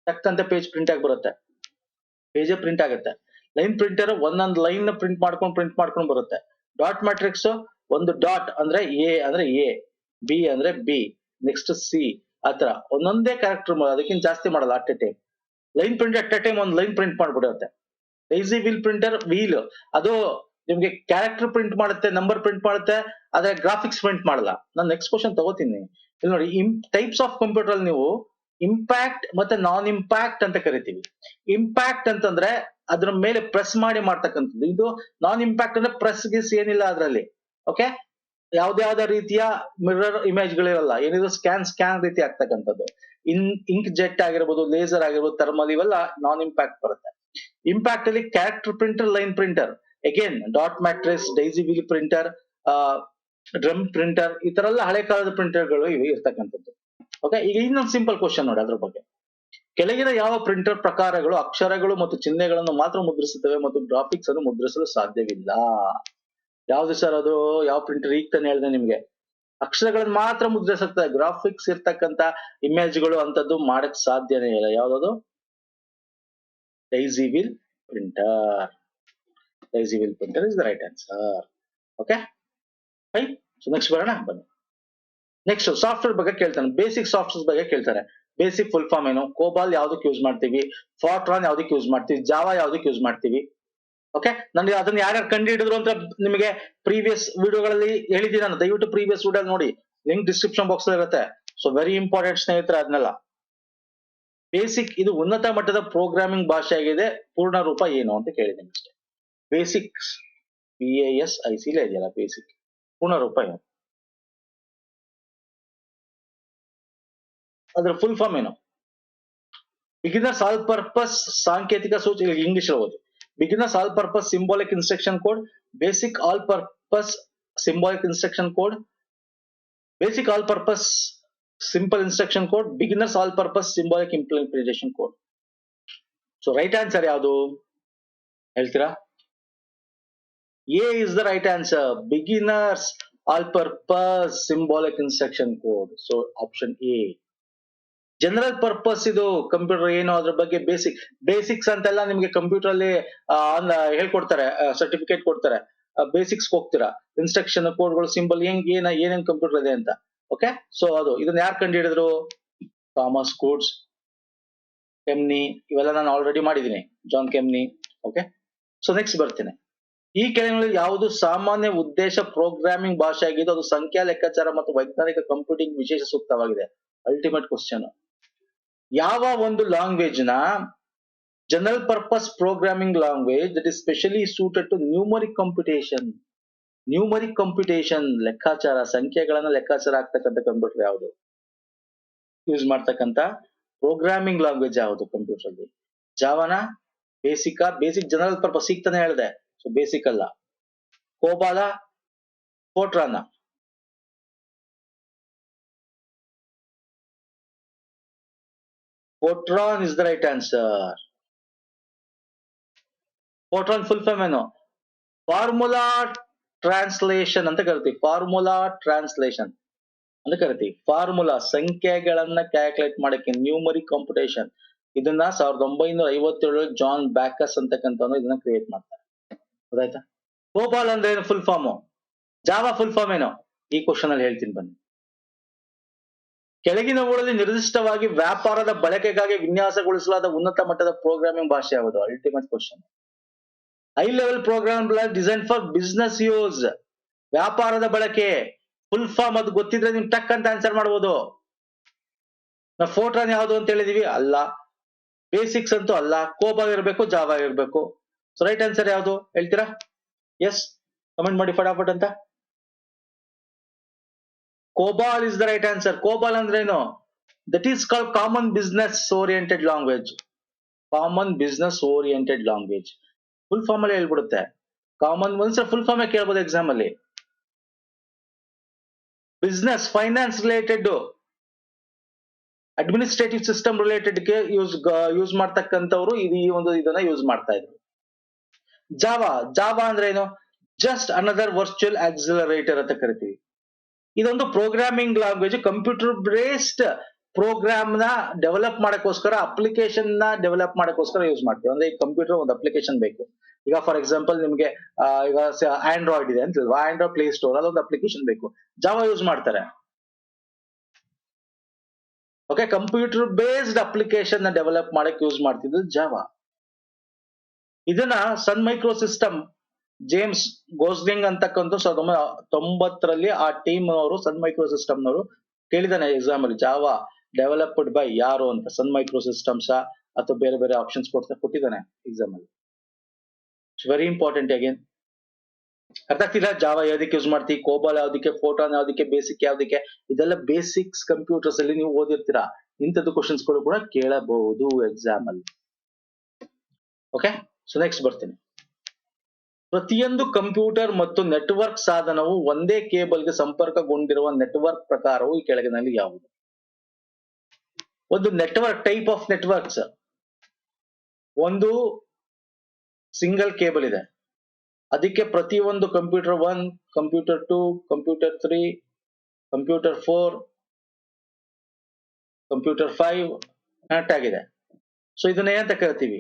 ಟಕ್ಕಂತ ಪೇಜ್ ಪ್ರಿಂಟ್ ಆಗಿ ಬರುತ್ತೆ, ಪೇಜೇ ಪ್ರಿಂಟ್ ಆಗುತ್ತೆ. ಲೈನ್ ಪ್ರಿಂಟರ್ ಒಂದೊಂದು ಲೈನ್ ಪ್ರಿಂಟ್ ಮಾಡ್ಕೊಂಡು ಬರುತ್ತೆ. ಡಾಟ್ ಮ್ಯಾಟ್ರಿಕ್ಸ್ ಒಂದು ಡಾಟ್ ಅಂದ್ರೆ ಎ ಬಿ ಅಂದ್ರೆ ಬಿ, ನೆಕ್ಸ್ಟ್ ಸಿ, ಆತರ ಒಂದೊಂದೇ ಕ್ಯಾರೆಕ್ಟರ್, ಅದಕ್ಕಿಂತ ಜಾಸ್ತಿ ಮಾಡಲ್ಲ at a time. Line print at a time ಒಂದು ಲೈನ್ ಪ್ರಿಂಟ್ ಮಾಡ್ಬಿಡುತ್ತೆ. ಡೈಸಿ ವೀಲ್ ಪ್ರಿಂಟರ್, ವೀಲ್ ಅದು ನಿಮ್ಗೆ ಕ್ಯಾರೆಕ್ಟರ್ ಪ್ರಿಂಟ್ ಮಾಡುತ್ತೆ, ನಂಬರ್ ಪ್ರಿಂಟ್ ಮಾಡುತ್ತೆ, ಆದ್ರೆ ಗ್ರಾಫಿಕ್ಸ್ ಪ್ರಿಂಟ್ ಮಾಡಲ್ಲ. ನಾನು ನೆಕ್ಸ್ಟ್ ಕ್ವಶನ್ ತಗೋತೀನಿ. ಇಲ್ಲಿ ನೋಡಿ, ಟೈಪ್ಸ್ ಆಫ್ ಕಂಪ್ಯೂಟರ್ ಅಲ್ಲಿ ನೀವು ಇಂಪ್ಯಾಕ್ಟ್ ಮತ್ತೆ ನಾನ್ ಇಂಪ್ಯಾಕ್ಟ್ ಅಂತ ಕರಿತೀವಿ. ಇಂಪ್ಯಾಕ್ಟ್ ಅಂತಂದ್ರೆ ಅದ್ರ ಮೇಲೆ ಪ್ರೆಸ್ ಮಾಡಿ ಮಾಡ್ತಕ್ಕಂಥದ್ದು. ಇದು ನಾನ್ ಇಂಪ್ಯಾಕ್ಟ್ ಅಂದ್ರೆ ಪ್ರೆಸ್ ಗಿಸ್ ಏನಿಲ್ಲ ಅದ್ರಲ್ಲಿ. ಓಕೆ, ಯಾವ್ದೇ ರೀತಿಯ ಮಿರರ್ ಇಮೇಜ್ ಗಳಿರಲ್ಲ, ಏನಿದ್ರು ಸ್ಕ್ಯಾನ್ ರೀತಿ ಆಗ್ತಕ್ಕಂಥದ್ದು. ಇಂಕ್ ಜೆಟ್ ಆಗಿರ್ಬೋದು, ಲೇಸರ್ ಆಗಿರ್ಬೋದು, ಥರ್ಮಲ್, ಇವೆಲ್ಲ ನಾನ್ ಇಂಪ್ಯಾಕ್ಟ್ ಬರುತ್ತೆ. ಇಂಪ್ಯಾಕ್ಟ್ ಅಲ್ಲಿ character printer, line printer, again dot matrix, daisy wheel printer, drum printer, ಈ ತರ ಎಲ್ಲ ಹಳೆ ಕಾಲದ ಪ್ರಿಂಟರ್ ಗಳು ಇವೆ ಇರ್ತಕ್ಕಂಥದ್ದು. ಓಕೆ, ಈಗ ಇನ್ನೊಂದು ಸಿಂಪಲ್ ಕ್ವಶನ್ ನೋಡಿ ಅದ್ರ ಬಗ್ಗೆ. ಕೆಳಗಿನ ಯಾವ ಪ್ರಿಂಟರ್ ಪ್ರಕಾರಗಳು ಅಕ್ಷರಗಳು ಮತ್ತು ಚಿಹ್ನೆಗಳನ್ನು ಮಾತ್ರ ಮುದ್ರಿಸುತ್ತವೆ ಮತ್ತು ಗ್ರಾಫಿಕ್ಸ್ ಅನ್ನು ಮುದ್ರಿಸಲು ಸಾಧ್ಯವಿಲ್ಲ? ಯಾವ್ದು ಸರ್ ಅದು? ಯಾವ ಪ್ರಿಂಟರ್? ಈಗ ತಾನೆ ಹೇಳಿದೆ ನಿಮ್ಗೆ, ಅಕ್ಷರಗಳನ್ನ ಮಾತ್ರ ಮುದ್ರಿಸುತ್ತೆ, ಗ್ರಾಫಿಕ್ಸ್ ಇರ್ತಕ್ಕಂತ ಇಮೇಜ್ಗಳು ಅಂತದ್ದು ಮಾಡಕ್ ಸಾಧ್ಯನೇ ಇಲ್ಲ. ಯಾವ್ದದು? Daisy wheel printer. Daisy wheel printer is the right answer. Okay, right. So next ಬರೋಣ, ಬನ್ನಿ. ನೆಕ್ಸ್ಟ್ ಸಾಫ್ಟ್ವೇರ್ ಬಗ್ಗೆ ಕೇಳ್ತಾನೆ. ಬೇಸಿಕ್ ಸಾಫ್ಟ್ವೇರ್ ಬಗ್ಗೆ ಕೇಳ್ತಾರೆ. ಬೇಸಿಕ್ ಫುಲ್ ಫಾರ್ಮ್ ಏನು? ಕೋಬಾಲ್ ಯಾವ್ದಕ್ಕೆ ಯೂಸ್ ಮಾಡ್ತೀವಿ? ಫಾರ್ಟ್ರಾನ್ ಯಾವ್ದಕ್ಕೆ ಯೂಸ್ ಮಾಡ್ತೀವಿ? ಜಾವಾ ಯಾವ್ದಕ್ಕೆ ಯೂಸ್ ಮಾಡ್ತೀವಿ? ಓಕೆ, ನನಗೆ ಅದನ್ನ ಯಾರ್ಯಾರು ಕಂಡು ಹಿಡಿದ್ರು ಅಂತ ನಿಮಗೆ ಪ್ರೀವಿಯಸ್ ವಿಡಿಯೋಗಳಲ್ಲಿ ಹೇಳಿದ್ದೀನಿ ನಾನು. ದಯವಿಟ್ಟು ಪ್ರೀವಿಯಸ್ ವಿಡಿಯೋ ನೋಡಿ, ಲಿಂಕ್ ಡಿಸ್ಕ್ರಿಪ್ಷನ್ ಬಾಕ್ಸ್ ಅಲ್ಲಿ ಇರುತ್ತೆ. ಸೊ ವೆರಿ ಇಂಪಾರ್ಟೆಂಟ್ ಸ್ನೇಹಿತರೆ ಅದನ್ನೆಲ್ಲ. ಬೇಸಿಕ್ ಇದು ಉನ್ನತ ಮಟ್ಟದ ಪ್ರೋಗ್ರಾಮಿಂಗ್ ಭಾಷೆ ಆಗಿದೆ. ಪೂರ್ಣ ರೂಪ ಏನು ಅಂತ ಕೇಳಿದ್ದೀನಿ ಅಷ್ಟೇ. ಬೇಸಿಕ್ಸ್ BASIC ಇದೆಯಲ್ಲ ಬೇಸಿಕ್, ಪೂರ್ಣ ರೂಪ ಏನು, ಅದ್ರ ಫುಲ್ ಫಾರ್ಮ್ ಏನು? ಬಿಗಿನರ್ಸ್ ಆಲ್ ಪರ್ಪಸ್ ಸಾಂಕೇತಿಕ ಸೂಚನೆ, ಇಂಗ್ಲಿಷ್ ಓದಿ. Beginners all purpose symbolic instruction code, basic all purpose symbolic instruction code, basic all purpose simple instruction code, beginners all purpose symbolic implementation code. So right answer ಯಾವುದು ಹೇಳ್ತೀರಾ? A is the right answer. Beginners all purpose symbolic instruction code. So option A. General purpose ಇದು computer ಏನು ಅದ್ರ ಬಗ್ಗೆ basics ಅಂತೆಲ್ಲ ನಿಮ್ಗೆ computer ಅಲ್ಲಿ ಹೇಳ್ಕೊಡ್ತಾರೆ, ಸರ್ಟಿಫಿಕೇಟ್ ಕೊಡ್ತಾರೆ. ಬೇಸಿಕ್ಸ್ ಹೋಗ್ತೀರಾ, ಇನ್ಸ್ಟ್ರಕ್ಷನ್ ಕೋಡ್ಗಳು ಸಿಂಬಲ್ ಏನೇನ್ ಕಂಪ್ಯೂಟರ್ ಇದೆ ಅಂತ. ಓಕೆ, ಸೊ ಅದು ಇದನ್ನ ಯಾರು ಕಂಡು ಹಿಡಿದ್ರು? ಥಾಮಸ್ ಕೂಟ್ಸ್, ಕೆಮ್ನಿ, ಇವೆಲ್ಲ ನಾನು ಆಲ್ರೆಡಿ ಮಾಡಿದ್ದೀನಿ, ಜಾನ್ ಕೆಮ್ನಿ. ಓಕೆ, ಸೊ ನೆಕ್ಸ್ಟ್ ಬರ್ತೀನಿ. ಈ ಕೆಳಗಿನಲ್ಲಿ ಯಾವುದು ಸಾಮಾನ್ಯ ಉದ್ದೇಶ ಪ್ರೋಗ್ರಾಮಿಂಗ್ ಭಾಷೆ ಆಗಿದ್ದು ಅದು ಸಂಖ್ಯಾ ಲೆಕ್ಕಾಚಾರ ಮತ್ತು ವೈಜ್ಞಾನಿಕ ಕಂಪ್ಯೂಟಿಂಗ್ ವಿಶೇಷ ಸೂಕ್ತವಾಗಿದೆ? Ultimate question. ಯಾವ ಒಂದು ಲ್ಯಾಂಗ್ವೇಜ್ ನ general purpose programming language that is specially suited to numeric computation ಲೆಕ್ಕಾಚಾರ, ಸಂಖ್ಯೆಗಳನ್ನ ಲೆಕ್ಕಾಚಾರ ಆಗ್ತಕ್ಕಂಥ ಕಂಪ್ಯೂಟರ್ ಯಾವುದು ಯೂಸ್ ಮಾಡ್ತಕ್ಕಂಥ ಪ್ರೋಗ್ರಾಮಿಂಗ್ ಲ್ಯಾಂಗ್ವೇಜ್ ಯಾವುದು ಕಂಪ್ಯೂಟರ್ ಅಲ್ಲಿ? ಜಾವಾನ, ಬೇಸಿಕ್ ಜನರಲ್ ಪರ್ಪಸ್ ಸಿಗ್ತಾನೆ ಹೇಳಿದೆ, ಸೊ ಬೇಸಿಕ್ ಅಲ್ಲ. ಕೋಬಾಲ, Fortran? Fortran is the right answer. Fortran full form ಏನು? ಫಾರ್ಮುಲಾ ಟ್ರಾನ್ಸ್ಲೇಷನ್ ಅಂತ ಕರಿತೀವಿ. ಫಾರ್ಮುಲಾ ಟ್ರಾನ್ಸ್ಲೇಷನ್ ಅಂತ ಕರಿತೀವಿ. ಫಾರ್ಮುಲಾ ಸಂಖ್ಯೆಗಳನ್ನ ಕ್ಯಾಲ್ಕುಲೇಟ್ ಮಾಡಕ್ಕೆ ನ್ಯೂಮರಿಕ್ ಕಂಪ್ಯೂಟೇಷನ್. ಇದನ್ನ 1957 ಜಾನ್ ಬ್ಯಾಕಸ್ ಅಂತಕ್ಕಂಥವ್ನು ಇದನ್ನ ಕ್ರಿಯೇಟ್ ಮಾಡ್ತಾರೆ. ಗೊತ್ತಾಯ್ತಾ? ಕೋಬಾಲ್ ಅಂದ್ರೆ ಏನು full form? Java full form ಏನು? ಈ ಕ್ವಶನ್ ಅಲ್ಲಿ ಹೇಳ್ತೀನಿ ಬನ್ನಿ. ಕೆಳಗಿನವುಗಳಲ್ಲಿ ನಿರ್ದಿಷ್ಟವಾಗಿ ವ್ಯಾಪಾರದ ಬಳಕೆಗಾಗಿ ವಿನ್ಯಾಸಗೊಳಿಸಲಾದ ಉನ್ನತ ಮಟ್ಟದ ಪ್ರೋಗ್ರಾಮಿಂಗ್ ಭಾಷೆ ಯಾವುದು? Ultimate question. High level program design for business use. ವ್ಯಾಪಾರದ ಬಳಕೆ ಫುಲ್ ಫಾರ್ಮ್ ಅದು ಗೊತ್ತಿದ್ರೆ ನಿಮ್ ಟಕ್ ಅಂತ ಆನ್ಸರ್ ಮಾಡ್ಬೋದು. ನಾವು ಫೋರ್ಟ್ರಾನ್ ಯಾವುದು ಅಂತ ಹೇಳಿದೀವಿ, ಅಲ್ಲ. ಬೇಸಿಕ್ಸ್ ಅಂತೂ ಅಲ್ಲ. ಕೋಬಾಲ್ ಇರಬೇಕು, ಜಾವಾ ಇರಬೇಕು. ಸೊ ರೈಟ್ ಆನ್ಸರ್ ಯಾವುದು ಹೇಳ್ತೀರಾ? ಎಸ್, ಕಮೆಂಟ್ ಮಾಡಿ ಫಟಾಫಟ್ ಅಂತ. COBOL is the right answer. COBOL ಅಂದ್ರೆ ಏನು? That is called Common Business Oriented Language. Common Business Oriented Language. Full form ಅಲ್ಲಿ ಹೇಳ್ಬಿಡುತ್ತೆ. ಕಾಮನ್ ಒಂದ್ಸಲ ಫುಲ್ ಫಾರ್ಮ್ ಕೇಳ್ಬೋದು ಎಕ್ಸಾಮ್ ಅಲ್ಲಿ. Business, finance related, administrative system related ಗೆ ಯೂಸ್ ಮಾಡ್ತಕ್ಕಂಥವ್ರು ಇದನ್ನ ಯೂಸ್ ಮಾಡ್ತಾ ಇದ್ರು. ಜಾವಾ ಅಂದ್ರೆ ಏನು? ಜಸ್ಟ್ ಅನದರ್ ವರ್ಚುವಲ್ ಆಕ್ಸಿಲರೇಟರ್ ಅಂತ ಕರಿತೀವಿ. ಇದೊಂದು programming language, computer based program ನ ಡೆವಲಪ್ ಮಾಡಕ್ಕೋಸ್ಕರ, ಅಪ್ಲಿಕೇಶನ್ ನ ಡೆವಲಪ್ ಮಾಡಕ್ಕೋಸ್ಕರ ಯೂಸ್ ಮಾಡ್ತೀವಿ. ಅಂದ್ರೆ ಈ ಕಂಪ್ಯೂಟರ್ ಒಂದು ಅಪ್ಲಿಕೇಶನ್ ಬೇಕು. ಈಗ ಫಾರ್ ಎಕ್ಸಾಂಪಲ್ ನಿಮ್ಗೆ ಈಗ ಆಂಡ್ರಾಯ್ಡ್ ಇದೆ ಅಂತ, ಆಂಡ್ರಾಯ್ಡ್ ಪ್ಲೇ ಸ್ಟೋರ್ ಅಲ್ಲಿ ಒಂದು ಅಪ್ಲಿಕೇಶನ್ ಬೇಕು, ಜಾವಾ ಯೂಸ್ ಮಾಡ್ತಾರೆ. ಓಕೆ, ಕಂಪ್ಯೂಟರ್ ಬೇಸ್ಡ್ ಅಪ್ಲಿಕೇಶನ್ ನ ಡೆವಲಪ್ ಮಾಡಕ್ ಯೂಸ್ ಮಾಡ್ತಿದ್ದು ಜಾವಾ. ಇದನ್ನ ಸನ್ ಮೈಕ್ರೋ ಸಿಸ್ಟಮ್ ಜೇಮ್ಸ್ ಗೋಸ್ಲಿಂಗ್ ಅಂತಕ್ಕಂಥ 1990 ಆ ಟೀಮ್ ಅವರು, ಸನ್ ಮೈಕ್ರೋ ಸಿಸ್ಟಮ್ ನವರು ಕೇಳಿದಾನೆ ಎಕ್ಸಾಮ್ ಅಲ್ಲಿ, ಜಾವಾ ಡೆವಲಪ್ಡ್ ಬೈ ಯಾರು ಅಂತ. ಸನ್ ಮೈಕ್ರೋ ಸಿಸ್ಟಮ್ಸ್ ಅಥವಾ ಬೇರೆ ಬೇರೆ ಆಪ್ಷನ್ಸ್ ಕೊಟ್ಟಿದ್ದಾನೆ ಎಕ್ಸಾಮ್ ಅಲ್ಲಿ. Very important. ಅಗೇನ್ ಅರ್ಥ ಆಗ್ತಿಲ್ಲ? ಜಾವಾ ಯಾವ್ದಕ್ಕೆ ಯೂಸ್ ಮಾಡ್ತೀವಿ, ಕೋಬಾಲ್ ಯಾವ್ದಕ್ಕೆ, ಫೋರ್ಟ್ರಾನ್ ಯಾವ್ದಕ್ಕೆ, ಬೇಸಿಕ್ ಯಾವ್ದಕ್ಕೆ, ಇದೆಲ್ಲ ಬೇಸಿಕ್ಸ್ ಕಂಪ್ಯೂಟರ್ಸ್ ಅಲ್ಲಿ ನೀವು ಓದಿರ್ತೀರಾ. ಇಂಥದ್ದು ಕ್ವಶನ್ಸ್ ಗಳು ಕೂಡ ಕೇಳಬಹುದು ಎಕ್ಸಾಮ್ ಅಲ್ಲಿ. ಓಕೆ, ಸೊ ನೆಕ್ಸ್ಟ್ ಬರ್ತೀನಿ. ಪ್ರತಿಯೊಂದು ಕಂಪ್ಯೂಟರ್ ಮತ್ತು ನೆಟ್ವರ್ಕ್ ಸಾಧನವು ಒಂದೇ ಕೇಬಲ್ಗೆ ಸಂಪರ್ಕಗೊಂಡಿರುವ ನೆಟ್ವರ್ಕ್ ಪ್ರಕಾರವು ಈ ಕೆಳಗಿನಲ್ಲಿ ಯಾವುದು? ಒಂದು ನೆಟ್ವರ್ಕ್, ಟೈಪ್ ಆಫ್ ನೆಟ್ವರ್ಕ್ಸ್, ಒಂದು ಸಿಂಗಲ್ ಕೇಬಲ್ ಇದೆ, ಅದಕ್ಕೆ ಪ್ರತಿಯೊಂದು computer 1, computer 2, computer 3, computer 4, computer 5 connect ಆಗಿದೆ. ಸೊ ಇದನ್ನ ಏನಂತ ಕರಿತೀವಿ?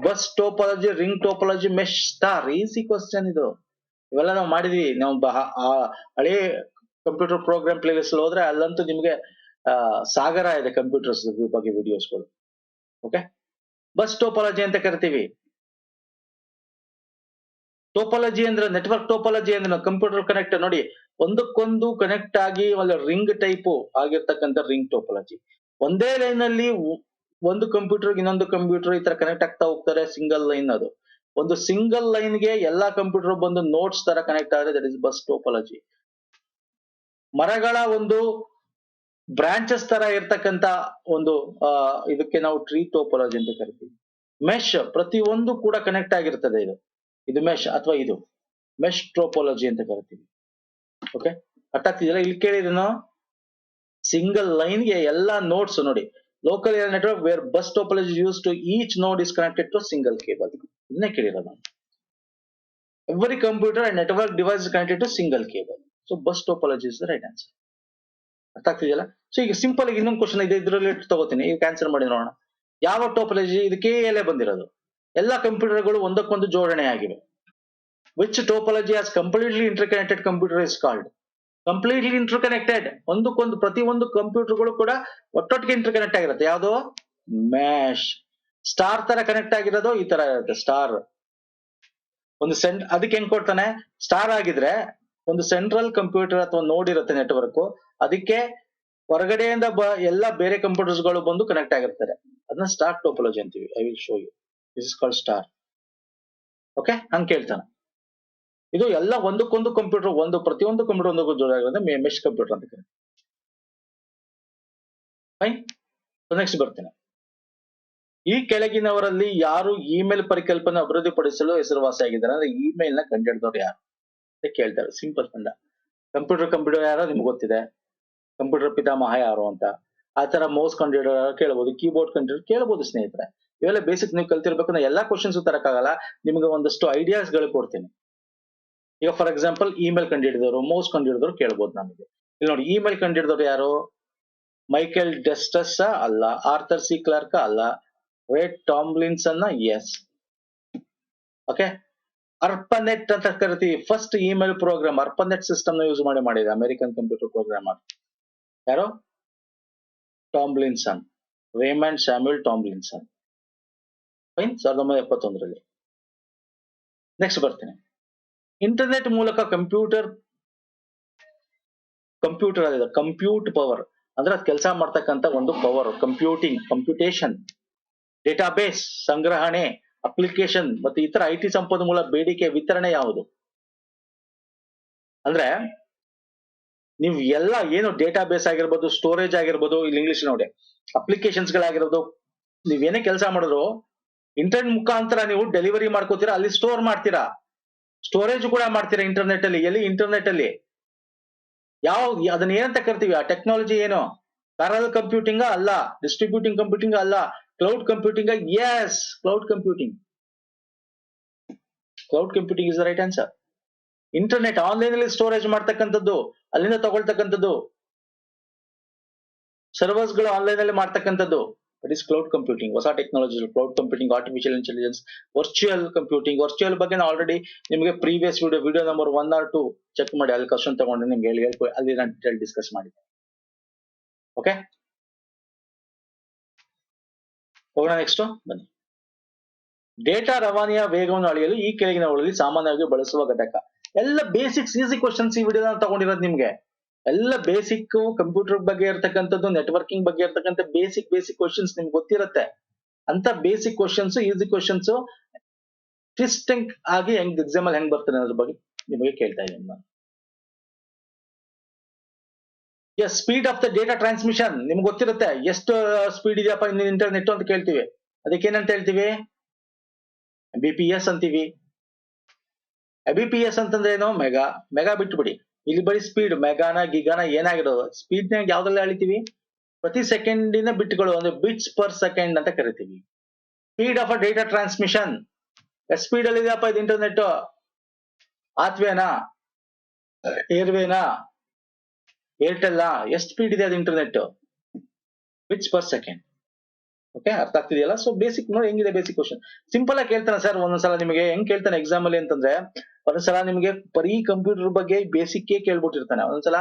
Bus topology, ring topology, mesh star. Easy question ಇದು. ಇವೆಲ್ಲ ನಾವು ಮಾಡಿದೀವಿ. ನಾವು ಹಳೆ ಕಂಪ್ಯೂಟರ್ ಪ್ರೋಗ್ರಾಮ್ ಪ್ಲೇ ಲಿಸ್ಟ್ ಹೋದ್ರೆ ಅಲ್ಲಂತೂ ನಿಮ್ಗೆ ಸಾಗರ ಇದೆ ಕಂಪ್ಯೂಟರ್ಸ್ ಬಗ್ಗೆ ವಿಡಿಯೋಸ್ಗಳು. ಓಕೆ, ಬಸ್ ಟೋಪಾಲಜಿ ಅಂತ ಕರಿತೀವಿ. ಟೋಪಾಲಜಿ ಅಂದ್ರೆ ನೆಟ್ವರ್ಕ್ ಟೋಪಾಲಜಿ ಅಂದ್ರೆ ಕಂಪ್ಯೂಟರ್ ಕನೆಕ್ಟ್ ನೋಡಿ, ಒಂದಕ್ಕೊಂದು ಕನೆಕ್ಟ್ ಆಗಿ ಒಂದು ರಿಂಗ್ ಟೈಪ್ ಆಗಿರ್ತಕ್ಕಂಥ ರಿಂಗ್ ಟೋಪಾಲಜಿ. ಒಂದೇ ಲೈನ್ ಅಲ್ಲಿ ಒಂದು ಕಂಪ್ಯೂಟರ್ ಇನ್ನೊಂದು ಕಂಪ್ಯೂಟರ್ ಈ ತರ ಕನೆಕ್ಟ್ ಆಗ್ತಾ ಹೋಗ್ತಾರೆ, ಸಿಂಗಲ್ ಲೈನ್ ಅದು. ಒಂದು ಸಿಂಗಲ್ ಲೈನ್ ಗೆ ಎಲ್ಲಾ ಕಂಪ್ಯೂಟರ್ ಬಂದು ನೋಟ್ಸ್ ತರ ಕನೆಕ್ಟ್ ಆದ್ರೆ ದಟ್ ಇಸ್ ಬಸ್ ಟೋಪಾಲಜಿ. ಮರಗಳ ಒಂದು ಬ್ರಾಂಚಸ್ ತರ ಇರ್ತಕ್ಕಂತ ಒಂದು ಇದಕ್ಕೆ ನಾವು ಟ್ರೀ ಟೋಪಾಲಜಿ ಅಂತ ಕರಿತೀವಿ. ಮೆಶ್ ಪ್ರತಿಯೊಂದು ಕೂಡ ಕನೆಕ್ಟ್ ಆಗಿರ್ತದೆ, ಇದು ಮೆಶ್ ಅಥವಾ ಇದು ಮೆಶ್ ಟೋಪಾಲಜಿ ಅಂತ ಕರಿತೀವಿ. ಓಕೆ, ಅರ್ಥ ಆಗ್ತಿದೆಯಲ್ಲ? ಇಲ್ಲಿ ಕೇಳಿದನು ಸಿಂಗಲ್ ಲೈನ್ ಗೆ ಎಲ್ಲಾ ನೋಡ್ಸ್ ನೋಡಿ, local area network where bus topology use to each node is connected to single cable. ಇದನ್ನೇ ಕೇಳಿರೋದು. Every computer and network device connected to single cable. So bus topology is the right answer. ಅರ್ಥ ಆಗ್ತಿದೆಯಲ್ಲ? So ಈಗ simple ಆಗಿ ಇನ್ನೊಂದು question ಇದೆ, ಇದ್ರಲ್ಲಿ ತಗೋತೀನಿ, ಈಗ ಆನ್ಸರ್ ಮಾಡಿ ನೋಡೋಣ. ಯಾವ ಟೋಪಾಲಜಿ? ಇದು KL ಬಂದಿರೋದು. ಎಲ್ಲಾ ಕಂಪ್ಯೂಟರ್ಗಳು ಒಂದಕ್ಕೊಂದು ಜೋಡಣೆ ಆಗಿವೆ. Which topology as completely interconnected computer is called? Completely interconnected, ಒಂದಕ್ಕೊಂದು ಪ್ರತಿಯೊಂದು ಕಂಪ್ಯೂಟರ್ಗಳು ಕೂಡ ಒಟ್ಟೊಟ್ಟಿಗೆ ಇಂಟರ್ಕನೆಕ್ಟ್ ಆಗಿರುತ್ತೆ. ಯಾವುದು? ಮ್ಯಾಶ್. ಸ್ಟಾರ್ ತರ ಕನೆಕ್ಟ್ ಆಗಿರೋದು ಈ ತರ ಇರುತ್ತೆ. ಸ್ಟಾರ್ ಒಂದು ಅದಕ್ಕೆ ಹೆಂಗ್ ಕೊಡ್ತಾನೆ? ಸ್ಟಾರ್ ಆಗಿದ್ರೆ ಒಂದು ಸೆಂಟ್ರಲ್ ಕಂಪ್ಯೂಟರ್ ಅಥವಾ ನೋಡ್ ಇರುತ್ತೆ ನೆಟ್ವರ್ಕ್, ಅದಕ್ಕೆ ಹೊರಗಡೆಯಿಂದ ಎಲ್ಲಾ ಬೇರೆ ಕಂಪ್ಯೂಟರ್ಸ್ ಗಳು ಬಂದು ಕನೆಕ್ಟ್ ಆಗಿರ್ತಾರೆ. ಅದನ್ನ ಸ್ಟಾರ್ ಟೋಪಾಲಜಿ ಅಂತೀವಿ. I will show you. This is called star. Okay, ಹಂಗ್ ಕೇಳ್ತಾನೆ. ಇದು ಎಲ್ಲ ಒಂದಕ್ಕೊಂದು ಕಂಪ್ಯೂಟರ್, ಪ್ರತಿಯೊಂದು ಕಂಪ್ಯೂಟರ್ ಒಂದಕ್ಕೊಂದು ಜೋಡಾಗಿರೋದು ಮೆಶ್ ಕಂಪ್ಯೂಟರ್ ಅಂತ ಕರೀತೀವಿ. ಫೈನ್. ನೆಕ್ಸ್ಟ್ ಬರ್ತೇನೆ. ಈ ಕೆಳಗಿನವರಲ್ಲಿ ಯಾರು ಇಮೇಲ್ ಪರಿಕಲ್ಪನೆ ಅಭಿವೃದ್ಧಿಪಡಿಸಲು ಹೆಸರುವಾಸಿಯಾಗಿದ್ದಾರೆ? ಅಂದ್ರೆ ಇಮೇಲ್ ನ ಕಂಡುಹಿಡಿದವರು ಯಾರು ಅಂತ ಕೇಳ್ತಾರೆ. Simple fund. ಕಂಪ್ಯೂಟರ್ ಯಾರೋ ನಿಮ್ಗೆ ಗೊತ್ತಿದೆ, ಕಂಪ್ಯೂಟರ್ ಪಿತಾಮಹ ಯಾರು ಅಂತ. ಆ ತರ ಮೌಸ್ ಕಂಡುಹಿಡಿಯೋ ಕೇಳಬಹುದು, ಕೀಬೋರ್ಡ್ ಕಂಡುಹಿಡಿಯೋ ಕೇಳಬಹುದು ಸ್ನೇಹಿತರೆ. ಇವೆಲ್ಲ ಬೇಸಿಕ್ ನೀವು ಕಲ್ತಿರ್ಬೇಕು. ನಾನು ಎಲ್ಲಾ ಕ್ವಶನ್ಸ್ ತರಕ್ಕಾಗಲ್ಲ, ನಿಮ್ಗೆ ಒಂದಷ್ಟು ಐಡಿಯಾಸ್ ಗಳು ಕೊಡ್ತೀನಿ. ಈಗ ಫಾರ್ ಎಕ್ಸಾಂಪಲ್ ಇಮೇಲ್ ಕಂಡುಹಿಡಿದವರು, ಮೌಸ್ ಕಂಡುಹಿಡಿದವರು ಕೇಳ್ಬೋದು ನಮಗೆ. ಇಲ್ಲಿ ನೋಡಿ, ಇಮೇಲ್ ಕಂಡುಹಿಡಿದವರು ಯಾರು? ಮೈಕೆಲ್ ಡೆಸ್ಟಸ್ ಅಲ್ಲ, ಆರ್ಥರ್ ಸಿ ಕ್ಲಾರ್ಕ್ ಅಲ್ಲ, Ray Tomlinson yes. Okay, ARPANET ಅಂತ ಕರಿತೀವಿ. First email program ARPANET system ನ ಯೂಸ್ ಮಾಡಿದೆ ಅಮೆರಿಕನ್ ಕಂಪ್ಯೂಟರ್ ಪ್ರೋಗ್ರಾಮರ್. ಯಾರು? Tomlinson, Raymond Samuel Tomlinson. Fine, 1971ರಲ್ಲಿ. ನೆಕ್ಸ್ಟ್ ಬರ್ತೇನೆ. ಇಂಟರ್ನೆಟ್ ಮೂಲಕ ಕಂಪ್ಯೂಟ್ ಪವರ್ ಅಂದ್ರೆ ಅದು ಕೆಲಸ ಮಾಡ್ತಕ್ಕಂಥ ಒಂದು ಪವರ್, ಕಂಪ್ಯೂಟೇಷನ್, ಡೇಟಾಬೇಸ್ ಸಂಗ್ರಹಣೆ, ಅಪ್ಲಿಕೇಶನ್ ಮತ್ತು ಇತರ IT ಸಂಪನ್ಮೂಲ ಬೇಡಿಕೆ ವಿತರಣೆ ಯಾವುದು? ಅಂದ್ರೆ ನೀವು ಎಲ್ಲ ಏನು ಡೇಟಾಬೇಸ್ ಆಗಿರ್ಬೋದು, ಸ್ಟೋರೇಜ್ ಆಗಿರ್ಬೋದು, ಇಲ್ಲಿ ಇಂಗ್ಲಿಷ್ ನೋಡಿ, ಅಪ್ಲಿಕೇಶನ್ಸ್ ಗಳಾಗಿರ್ಬೋದು, ನೀವೇನೇ ಕೆಲಸ ಮಾಡಿದ್ರು ಇಂಟರ್ನೆಟ್ ಮುಖಾಂತರ ನೀವು ಡೆಲಿವರಿ ಮಾಡ್ಕೋತೀರಾ, ಅಲ್ಲಿ ಸ್ಟೋರ್ ಮಾಡ್ತೀರಾ, ಸ್ಟೋರೇಜ್ ಕೂಡ ಮಾಡ್ತೀರಾ ಇಂಟರ್ನೆಟ್ ಅಲ್ಲಿ. ಎಲ್ಲಿ? ಇಂಟರ್ನೆಟ್ ಅಲ್ಲಿ. ಅದನ್ನ ಏನಂತ ಕರಿತೀವಿ? ಆ ಟೆಕ್ನಾಲಜಿ ಏನು? ಪ್ಯಾರಲಲ್ ಕಂಪ್ಯೂಟಿಂಗ್ ಅಲ್ಲ, ಡಿಸ್ಟ್ರಿಬ್ಯೂಟಿಂಗ್ ಕಂಪ್ಯೂಟಿಂಗ್ ಅಲ್ಲ, cloud computing. Yes, cloud computing. Cloud computing is the right answer. Internet online ಅಲ್ಲಿ ಸ್ಟೋರೇಜ್ ಮಾಡ್ತಕ್ಕಂಥದ್ದು, ಅಲ್ಲಿಂದ ತಗೊಳ್ತಕ್ಕಂಥದ್ದು, ಸರ್ವರ್ಸ್ ಗಳು ಆನ್ಲೈನ್ ಅಲ್ಲಿ ಮಾಡ್ತಕ್ಕಂಥದ್ದು, ದಟ್ ಇಸ್ ಕ್ಲೌಡ್ ಕಂಪ್ಯೂಟಿಂಗ್. ಹೊಸ technology, cloud computing, artificial intelligence, virtual computing. Virtual ಬಗ್ಗೆ ನಾನು ಆಲ್ರೆಡಿ ನಿಮಗೆ previous video number 1 or 2 check ಮಾಡಿ, ಅಲ್ಲಿ ಕ್ವಶನ್ ತಗೊಂಡು ನಿಮ್ಗೆ ಅಲ್ಲಿ ನಾನು ಡೀಟೇಲ್ ಡಿಸ್ಕಸ್ ಮಾಡಿದ್ದೆ. ಓಕೆ, ಹೋಗೋಣ ನೆಕ್ಸ್ಟ್. ಬನ್ನಿ. ಡೇಟಾ ರವಾನೆಯ ವೇಗವನ್ನು ಅಳೆಯಲು ಈ ಕೆಳಗಿನವುಗಳಲ್ಲಿ ಸಾಮಾನ್ಯವಾಗಿ ಬಳಸುವ ಘಟಕ. ಎಲ್ಲ ಬೇಸಿಕ್ಸ್, ಈಸಿ ಕ್ವಶನ್ಸ್ ಈ ವಿಡಿಯೋ ತಗೊಂಡಿರೋದು ನಿಮ್ಗೆ. ಎಲ್ಲ ಬೇಸಿಕ್ ಕಂಪ್ಯೂಟರ್ ಬಗ್ಗೆ ಇರ್ತಕ್ಕಂಥದ್ದು, ನೆಟ್ವರ್ಕಿಂಗ್ ಬಗ್ಗೆ ಇರ್ತಕ್ಕಂಥ ಬೇಸಿಕ್ ಕ್ವಶನ್ಸ್ ನಿಮ್ಗೆ ಗೊತ್ತಿರುತ್ತೆ. ಅಂತ basic questions, easy questions, twisting ಆಗಿ ಎಕ್ಸಾಮ್ ಅಲ್ಲಿ ಹೆಂಗ್ ಬರ್ತಾರೆ ಅನ್ನೋದ್ರ ಬಗ್ಗೆ ನಿಮಗೆ ಕೇಳ್ತಾ ಇದ್ದೀನಿ ನಾನು. Speed of the data transmission ನಿಮ್ಗೆ ಗೊತ್ತಿರುತ್ತೆ. ಎಷ್ಟು ಸ್ಪೀಡ್ ಇದೆಯಪ್ಪ ಇಂಟರ್ನೆಟ್ ಅಂತ ಕೇಳ್ತೀವಿ, ಅದಕ್ಕೆ ಏನಂತ ಹೇಳ್ತೀವಿ? BPS ಅಂತೀವಿ. BPS ಅಂತಂದ್ರೆ ಏನು? ಮೆಗಾ ಬಿಟ್ಬಿಡಿ, ಇಲ್ಲಿ ಬರೀ ಸ್ಪೀಡ್. ಮೆಗಾನ ಗಿಗಾನ ಏನಾಗಿರೋದು, ಸ್ಪೀಡ್ ನ ಯಾವ್ದ್ರಲ್ಲಿ ಅಳಿತೀವಿ? ಪ್ರತಿ ಸೆಕೆಂಡಿನ ಬಿಟ್ಗಳು, ಅಂದ್ರೆ ಬಿಟ್ಸ್ ಪರ್ ಸೆಕೆಂಡ್ ಅಂತ ಕರಿತೀವಿ. Speed of a data transmission. ಎಷ್ಟು ಸ್ಪೀಡ್ ಅಲ್ಲಿ ಇದೆಯಪ್ಪ ಇದು ಇಂಟರ್ನೆಟ್? ಆತ್ವೇನಾ, ಏರ್ವೇನಾ, ಏರ್ಟೆಲ್, ಎಷ್ಟು ಸ್ಪೀಡ್ ಇದೆ ಅದು internet? Bits per second. Okay, ಅರ್ಥ ಆಗ್ತಿದೆಯಲ್ಲ? ಸೊ ಬೇಸಿಕ್ ನೋಡಿ ಹೆಂಗಿದೆ ಬೇಸಿಕ್ ಕ್ವಶನ್. ಸಿಂಪಲ್ ಆಗಿ ಕೇಳ್ತಾನೆ ಸರ್. ಒಂದೊಂದ್ಸಲ ನಿಮಗೆ ಹೆಂಗ್ ಕೇಳ್ತಾನೆ ಎಕ್ಸಾಮ್ ಅಲ್ಲಿ ಅಂತಂದ್ರೆ, ಒಂದ್ಸಲ ನಿಮಗೆ ಬರೀ ಕಂಪ್ಯೂಟರ್ ಬಗ್ಗೆ ಬೇಸಿಕ್ ಕೇಳ್ಬಿಟ್ಟಿರ್ತಾನೆ, ಒಂದ್ಸಲ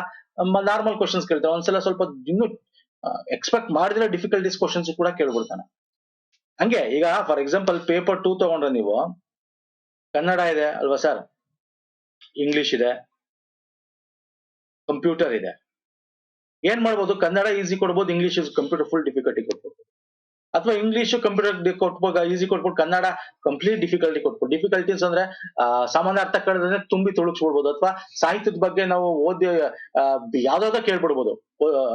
ನಾರ್ಮಲ್ ಕ್ವಶನ್ಸ್ ಕೇಳ್ತಾನೆ, ಒಂದ್ಸಲ ಸ್ವಲ್ಪ ಇನ್ನು ಎಕ್ಸ್ಪೆಕ್ಟ್ ಮಾಡಿದ್ರೆ ಡಿಫಿಕಲ್ಟೀಸ್ ಕ್ವಶನ್ಸ್ ಕೂಡ ಕೇಳ್ಬಿಡ್ತಾನೆ. ಹಂಗೆ ಈಗ ಫಾರ್ ಎಕ್ಸಾಂಪಲ್ ಪೇಪರ್ 2 ತಗೊಂಡ್ರೆ ನೀವು ಕನ್ನಡ ಇದೆ ಅಲ್ವಾ ಸರ್, ಇಂಗ್ಲಿಷ್ ಇದೆ, ಕಂಪ್ಯೂಟರ್ ಇದೆ. ಏನ್ ಮಾಡ್ಬೋದು, ಕನ್ನಡ ಈಸಿ ಕೊಡ್ಬೋದು, ಇಂಗ್ಲಿಷ್ ಕಂಪ್ಯೂಟರ್ ಫುಲ್ ಡಿಫಿಕಲ್ಟಿ ಕೊಡ್ಬೋದು. ಅಥವಾ ಇಂಗ್ಲಿಷ್ ಕಂಪ್ಯೂಟರ್ ಕೊಟ್ಬೋದು, ಈಸಿ ಕೊಟ್ಬಿಟ್ಟು ಕನ್ನಡ ಕಂಪ್ಲೀಟ್ ಡಿಫಿಕಲ್ಟಿ ಕೊಟ್ಬೋದು. ಡಿಫಿಕಲ್ಟೀಸ್ ಅಂದ್ರೆ ಸಾಮಾನ್ಯ ಅರ್ಥ ಕಳೆದ್ರೆ ತುಂಬಿ ತುಳುಕ್ಸ್ಬಿಡ್ಬೋದು, ಅಥವಾ ಸಾಹಿತ್ಯದ ಬಗ್ಗೆ ನಾವು ಓದಿ ಯಾವ್ದಾವ್ದೋ ಕೇಳ್ಬಿಡ್ಬೋದು.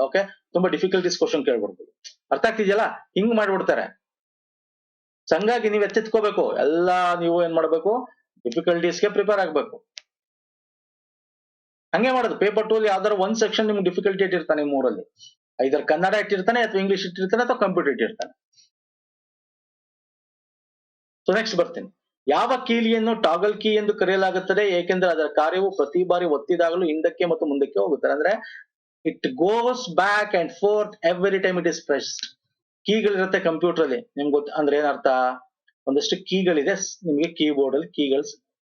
ಓಕೆ, ತುಂಬಾ ಡಿಫಿಕಲ್ಟೀಸ್ ಕ್ವಶನ್ ಕೇಳ್ಬಿಡ್ಬೋದು. ಅರ್ಥ ಆಗ್ತಿದೆಯಲ್ಲ, ಹಿಂಗ್ ಮಾಡ್ಬಿಡ್ತಾರೆ. ಹಂಗಾಗಿ ನೀವ್ ಎಚ್ಚೆತ್ಕೋಬೇಕು, ಎಲ್ಲಾ ನೀವು ಏನ್ ಮಾಡ್ಬೇಕು, ಡಿಫಿಕಲ್ಟೀಸ್ಗೆ ಪ್ರಿಪೇರ್ ಆಗ್ಬೇಕು. ಹಂಗೆ ಮಾಡೋದು. ಪೇಪರ್ 2 ಯಾವ್ದಾರು ಒಂದ್ ಸೆಕ್ಷನ್ ನಿಮ್ಗೆ ಡಿಫಿಕಲ್ಟಿ ಇಟ್ಟಿರ್ತಾನೆ, ಮೂರಲ್ಲಿ ಐದರ್ ಕನ್ನಡ ಇಟ್ಟಿರ್ತಾನೆ, ಅಥವಾ ಇಂಗ್ಲಿಷ್ ಇಟ್ಟಿರ್ತಾನೆ, ಅಥವಾ ಕಂಪ್ಯೂಟರ್ ಇಟ್ಟಿರ್ತಾನೆ. ಸೊ ನೆಕ್ಸ್ಟ್ ಬರ್ತೀನಿ. ಯಾವ ಕೀಲಿಯನ್ನು ಟಾಗಲ್ ಕೀ ಎಂದು ಕರೆಯಲಾಗುತ್ತದೆ, ಏಕೆಂದರೆ ಅದರ ಕಾರ್ಯವು ಪ್ರತಿ ಬಾರಿ ಒತ್ತಿದಾಗಲೂ ಹಿಂದಕ್ಕೆ ಮತ್ತು ಮುಂದಕ್ಕೆ ಹೋಗುತ್ತದೆ. ಅಂದ್ರೆ it goes back and forth every time it is pressed. ಕೀಗಳಿರುತ್ತೆ ಕಂಪ್ಯೂಟರ್ ಅಲ್ಲಿ, ನಿಮ್ಗೆ ಗೊತ್ತ ಅಂದ್ರೆ ಏನರ್ಥ, ಒಂದಷ್ಟು ಕೀಗಳಿದೆ ನಿಮ್ಗೆ ಕೀಬೋರ್ಡ್ ಅಲ್ಲಿ. ಕೀಗಳು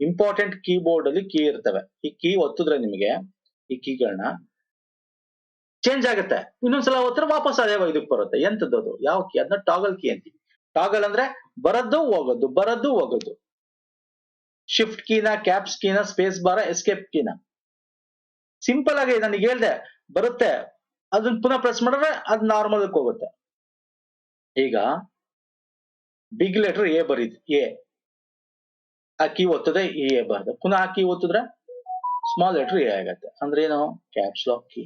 ಇಂಪಾರ್ಟೆಂಟ್, ಕೀಬೋರ್ಡ್ ಅಲ್ಲಿ ಕೀ ಇರ್ತವೆ. ಈ ಕೀ ಒತ್ತಿದ್ರೆ ನಿಮಗೆ ಈ ಕೀಗಳನ್ನ ಚೇಂಜ್ ಆಗುತ್ತೆ, ಇನ್ನೊಂದ್ಸಲ ಒತ್ತಿದ್ರೆ ವಾಪಸ್ ಅದೇ ಇದಕ್ಕೆ ಬರುತ್ತೆ. ಎಂತದ್ದು ಅದು, ಯಾವ ಕೀ, ಅದನ್ನ ಟಾಗಲ್ ಕೀ ಅಂತೀವಿ. ಟಾಗಲ್ ಅಂದ್ರೆ ಬರದ್ದು ಹೋಗೋದು, ಬರದ್ದು ಹೋಗೋದು. ಶಿಫ್ಟ್ ಕೀನ, ಕ್ಯಾಪ್ಸ್ ಕೀನ, ಸ್ಪೇಸ್ ಬಾರ, ಎಸ್ಕೇಪ್ ಕೀನ. ಸಿಂಪಲ್ ಆಗಿ ನನಗೆ ಹೇಳ್ದೆ, ಬರುತ್ತೆ, ಅದನ್ನ ಪುನಃ ಪ್ರೆಸ್ ಮಾಡಿದ್ರೆ ಅದು ನಾರ್ಮಲ್ ಹೋಗುತ್ತೆ. ಈಗ ಬಿಗ್ ಲೆಟರ್ ಎ ಬರೀದ್, ಎ ಆ ಕೀ ಒತ್ತದೆ ಎ ಬರ್ತದೆ, ಪುನಃ ಆ ಕೀ ಒತ್ತಿದ್ರೆ ಸ್ಮಾಲ್ ಲೆಟರ್ ಎ ಆಗತ್ತೆ. ಅಂದ್ರೆ ಏನು, ಕ್ಯಾಪ್ಸ್ ಲಾಕ್ ಕೀ.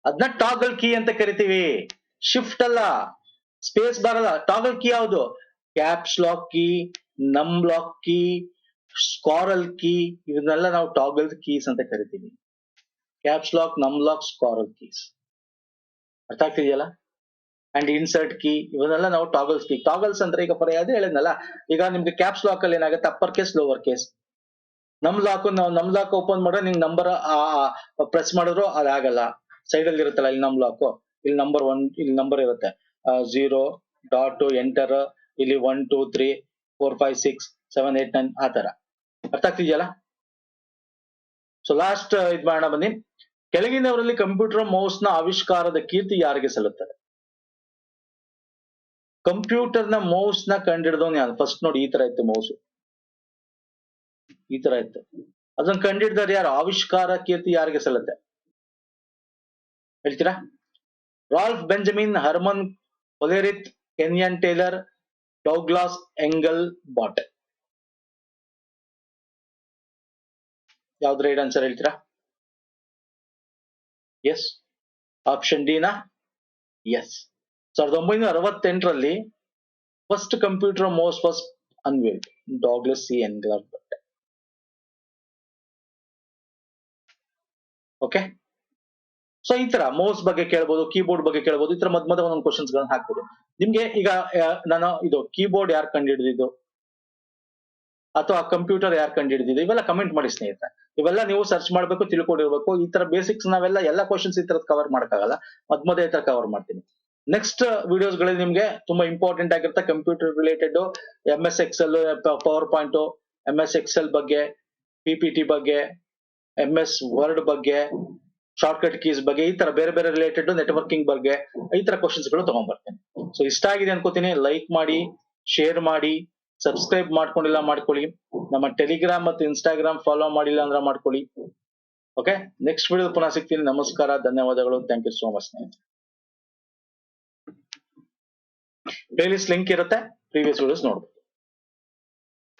ಅದನ್ನ ಟಾಗಲ್ ಕೀ ಅಂತ ಕರಿತೀವಿ. ಶಿಫ್ಟ್ ಅಲ್ಲ, ಸ್ಪೇಸ್ ಬಾರ್ ಅಲ್ಲ. ಟಾಗಲ್ ಕೀ ಯಾವುದು, ಕ್ಯಾಪ್ಸ್ ಲಾಕ್ ಕೀ, ನಮ್ ಲಾಕ್ ಕೀ, ಸ್ಕಾರಲ್ ಕೀ, ಇವನ್ನೆಲ್ಲ ನಾವು ಟಾಗಲ್ ಕೀಸ್ ಅಂತ ಕರಿತೀವಿ. ಕ್ಯಾಪ್ಸ್ ಲಾಕ್, ನಮ್ ಲಾಕ್, ಸ್ಕಾರಲ್ ಕೀಸ್. ಅರ್ಥ ಆಗ್ತಿದೆಯಲ್ಲ. ಅಂಡ್ ಇನ್ಸರ್ಟ್ ಕೀ, ಇವನ್ನೆಲ್ಲ ನಾವು ಟಾಗಲ್ಸ್ ಕೀ. ಟಾಗಲ್ಸ್ ಅಂದ್ರೆ ಈಗ ಅದೇ ಹೇಳಿದ್ನಲ್ಲ, ಈಗ ನಿಮ್ಗೆ ಕ್ಯಾಪ್ಸ್ ಲಾಕ್ ಅಲ್ಲಿ ಏನಾಗುತ್ತೆ, ಅಪ್ಪರ್ ಕೇಸ್, ಲೋವರ್ ಕೇಸ್. ನಮ್ ಲಾಕ್ ಓಪನ್ ಮಾಡಿದ್ರೆ ನಿಂಗೆ ನಂಬರ್ ಪ್ರೆಸ್ ಮಾಡಿದ್ರು ಅದಾಗಲ್ಲ. ಸೈಡ್ ಅಲ್ಲಿ ಇರುತ್ತಲ್ಲ, ಇಲ್ಲಿ ನಮ್ ಲಾಕ್, ಇಲ್ಲಿ ನಂಬರ್ 1, ಇಲ್ಲಿ ನಂಬರ್ ಇರುತ್ತೆ 0 ಡಾಟ್ ಎಂಟರ್, ಇಲ್ಲಿ 1 2 3 4 5 6 7 8 9 ಆ ತರ. ಅರ್ಥ ಆಗ್ತಿದೆಯಲ್ಲ. ಸೊ ಲಾಸ್ಟ್ ಇದ್ ಮಾಡೋಣ ಬನ್ನಿ. ಕೆಳಗಿನವರಲ್ಲಿ ಕಂಪ್ಯೂಟರ್ ಮೌಸ್ ನ ಆವಿಷ್ಕಾರದ ಕೀರ್ತಿ ಯಾರಿಗೆ ಸಲ್ಲುತ್ತದೆ? ಕಂಪ್ಯೂಟರ್ ನ ಮೌಸ್ ನ ಕಂಡಿಡ್ದವನು ಯಾರು? ಫಸ್ಟ್ ನೋಡಿ, ಈ ತರ ಇತ್ತು ಮೌಸ್, ಈ ತರ ಇತ್ತು. ಅದನ್ನ ಕಂಡಿಡ್ದವ್ರು ಯಾರು? ಆವಿಷ್ಕಾರ ಕೀರ್ತಿ ಯಾರಿಗೆ ಸಲ್ಲುತ್ತೆ ಹೇಳ್ತೀರಾ? Ralph Benjamin, Herman Hollerith, Kenyon Taylor, Douglas Engelbart. ಯಾವ್ದು ರೈಟ್ ಆನ್ಸರ್ ಹೇಳ್ತೀರಾ? ಎಸ್, ಆಪ್ಷನ್ ಡಿ ನಾ? ಎಸ್. 1968ರಲ್ಲಿ first computer mouse was unveiled, Douglas C Engelbart. Okay, so ಈ ತರ ಮೌಸ್ ಬಗ್ಗೆ ಕೇಳ್ಬೋದು, ಕೀಬೋರ್ಡ್ ಬಗ್ಗೆ ಕೇಳ್ಬೋದು, ಈ ತರ ಮಧ್ಯ ಒಂದೊಂದು ಕ್ವಶನ್ಸ್ ಗಳನ್ನ ಹಾಕ್ಬೋದು ನಿಮ್ಗೆ. ಈಗ ನಾನು ಇದು ಕೀಬೋರ್ಡ್ ಯಾರು ಕಂಡುಹಿಡಿದಿದ್ದು, ಅಥವಾ ಕಂಪ್ಯೂಟರ್ ಯಾರು ಕಂಡುಹಿಡಿದಿದ್ದು, ಇವೆಲ್ಲ ಕಮೆಂಟ್ ಮಾಡಿ ಸ್ನೇಹಿತರೆ. ಇವೆಲ್ಲ ನೀವು ಸರ್ಚ್ ಮಾಡ್ಬೇಕು, ತಿಳ್ಕೊಂಡಿರ್ಬೇಕು. ಈ ತರ ಬೇಸಿಕ್ಸ್ ನಾವೆಲ್ಲ ಎಲ್ಲ ಕ್ವಶನ್ಸ್ ಈ ತರದ್ ಕವರ್ ಮಾಡಕ್ಕಾಗಲ್ಲ, ಮಧ್ಯ ಈ ತರ ಕವರ್ ಮಾಡ್ತೀನಿ. ನೆಕ್ಸ್ಟ್ ವಿಡಿಯೋಸ್ ಗಳಲ್ಲಿ ನಿಮ್ಗೆ ತುಂಬಾ ಇಂಪಾರ್ಟೆಂಟ್ ಆಗಿರುತ್ತೆ computer related, MS Excel, PowerPoint, MS Excel ಬಗ್ಗೆ, PPT ಬಗ್ಗೆ, MS ವರ್ಡ್ ಬಗ್ಗೆ, ಶಾರ್ಟ್ಕಟ್ ಕೀಸ್ ಬಗ್ಗೆ, ಈ ತರ ಬೇರೆ ಬೇರೆ ರಿಲೇಟೆಡ್, ನೆಟ್ವರ್ಕಿಂಗ್ ಬಗ್ಗೆ, ಈ ತರ ಕ್ವಶನ್ಸ್ ಗಳು ತಗೊಂಡ್ಬರ್ತೇನೆ. ಸೊ ಇಷ್ಟ ಆಗಿದೆ ಅನ್ಕೋತೀನಿ. ಲೈಕ್ ಮಾಡಿ, ಶೇರ್ ಮಾಡಿ, ಸಬ್ಸ್ಕ್ರೈಬ್ ಮಾಡ್ಕೊಂಡಿಲ್ಲ ಮಾಡ್ಕೊಳ್ಳಿ. ನಮ್ಮ ಟೆಲಿಗ್ರಾಮ್ ಮತ್ತು ಇನ್ಸ್ಟಾಗ್ರಾಮ್ ಫಾಲೋ ಮಾಡಿಲ್ಲ ಅಂದ್ರೆ ಮಾಡ್ಕೊಳ್ಳಿ. ಓಕೆ, ನೆಕ್ಸ್ಟ್ ವಿಡಿಯೋ ಪುನಃ ಸಿಗ್ತೀನಿ. ನಮಸ್ಕಾರ, ಧನ್ಯವಾದಗಳು, ಥ್ಯಾಂಕ್ ಯು ಸೋ ಮಚ್ ಸ್ನೇಹಿತರೆ. ಪ್ಲೇಲಿಸ್ಟ್ ಲಿಂಕ್ ಇರುತ್ತೆ, ಪ್ರೀವಿಯಸ್ ವಿಡಿಯೋಸ್ ನೋಡ್ಬೋದು.